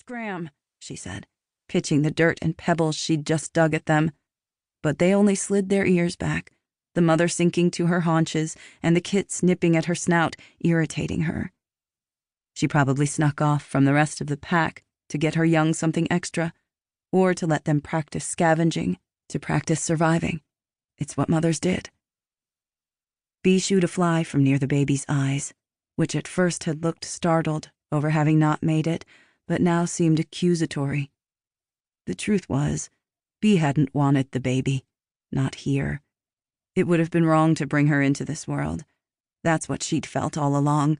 scram," she said, pitching the dirt and pebbles she'd just dug at them. But they only slid their ears back, the mother sinking to her haunches and the kits nipping at her snout, irritating her. She probably snuck off from the rest of the pack to get her young something extra, or to let them practice scavenging, to practice surviving. It's what mothers did. Bee shooed a fly from near the baby's eyes, which at first had looked startled over having not made it, but now seemed accusatory. The truth was, Bee hadn't wanted the baby, not here. It would have been wrong to bring her into this world. That's what she'd felt all along.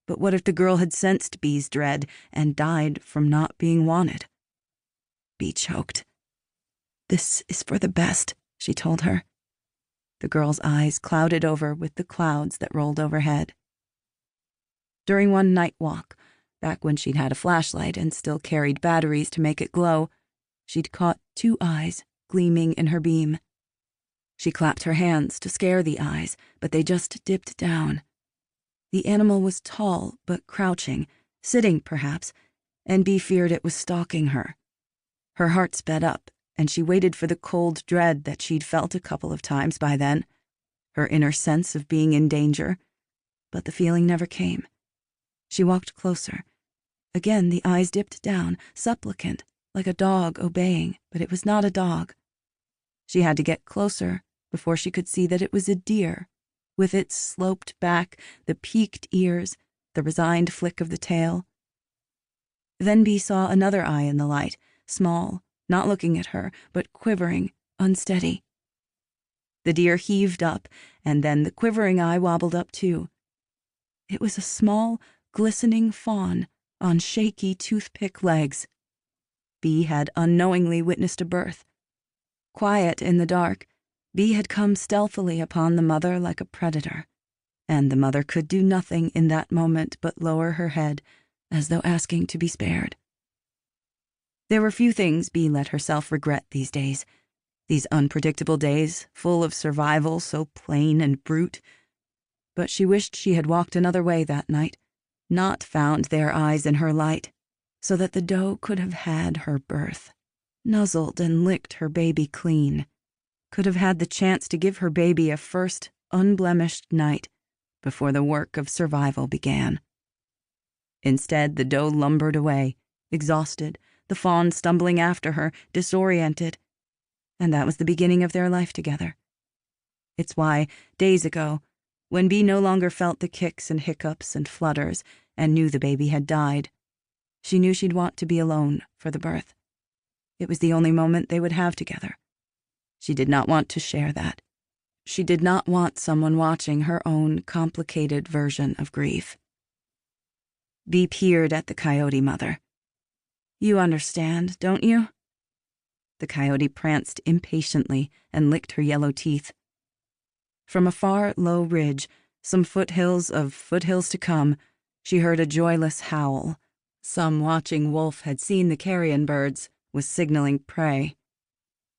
But what if the girl had sensed Bee's dread and died from not being wanted? Bee choked. "This is for the best," she told her. The girl's eyes clouded over with the clouds that rolled overhead. During one night walk, back when she'd had a flashlight and still carried batteries to make it glow, she'd caught 2 eyes gleaming in her beam. She clapped her hands to scare the eyes, but they just dipped down. The animal was tall but crouching, sitting perhaps, and Bee feared it was stalking her. Her heart sped up, and she waited for the cold dread that she'd felt a couple of times by then, her inner sense of being in danger, but the feeling never came. She walked closer. Again the eyes dipped down, supplicant, like a dog obeying, but it was not a dog. She had to get closer before she could see that it was a deer, with its sloped back, the peaked ears, the resigned flick of the tail. Then Bee saw another eye in the light, small, not looking at her, but quivering, unsteady. The deer heaved up, and then the quivering eye wobbled up too. It was a small, glistening fawn on shaky toothpick legs. Bee had unknowingly witnessed a birth. Quiet in the dark, Bee had come stealthily upon the mother like a predator, and the mother could do nothing in that moment but lower her head, as though asking to be spared. There were few things Bee let herself regret these days, these unpredictable days, full of survival so plain and brute. But she wished she had walked another way that night, not found their eyes in her light, so that the doe could have had her birth, nuzzled and licked her baby clean, could have had the chance to give her baby a first, unblemished night before the work of survival began. Instead, the doe lumbered away, exhausted, the fawn stumbling after her, disoriented, and that was the beginning of their life together. It's why, days ago, when Bee no longer felt the kicks and hiccups and flutters and knew the baby had died, she knew she'd want to be alone for the birth. It was the only moment they would have together. She did not want to share that. She did not want someone watching her own complicated version of grief. Bee peered at the coyote mother. "You understand, don't you?" The coyote pranced impatiently and licked her yellow teeth. From a far, low ridge, some foothills of foothills to come, she heard a joyless howl. Some watching wolf had seen the carrion birds, was signaling prey.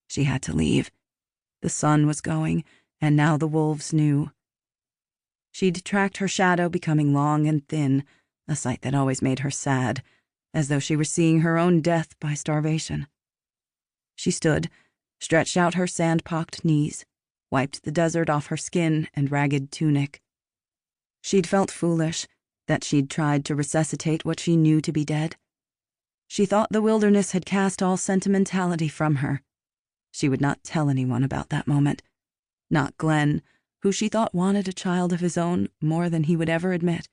She had to leave. The sun was going, and now the wolves knew. She'd tracked her shadow becoming long and thin, a sight that always made her sad, as though she were seeing her own death by starvation. She stood, stretched out her sand-pocked knees, wiped the desert off her skin and ragged tunic. She'd felt foolish, that she'd tried to resuscitate what she knew to be dead. She thought the wilderness had cast all sentimentality from her. She would not tell anyone about that moment. Not Glenn, who she thought wanted a child of his own more than he would ever admit.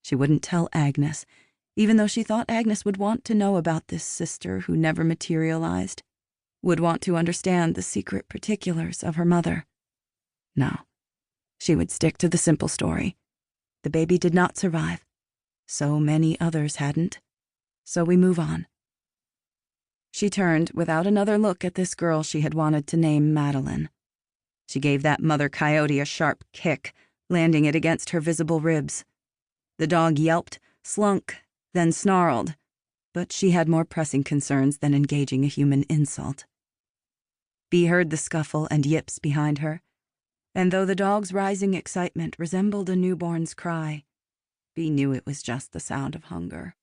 She wouldn't tell Agnes, even though she thought Agnes would want to know about this sister who never materialized, would want to understand the secret particulars of her mother. No, she would stick to the simple story. The baby did not survive. So many others hadn't. So we move on. She turned without another look at this girl she had wanted to name Madeline. She gave that mother coyote a sharp kick, landing it against her visible ribs. The dog yelped, slunk, then snarled, but she had more pressing concerns than engaging a human insult. Bee heard the scuffle and yips behind her, and though the dog's rising excitement resembled a newborn's cry, Bee knew it was just the sound of hunger.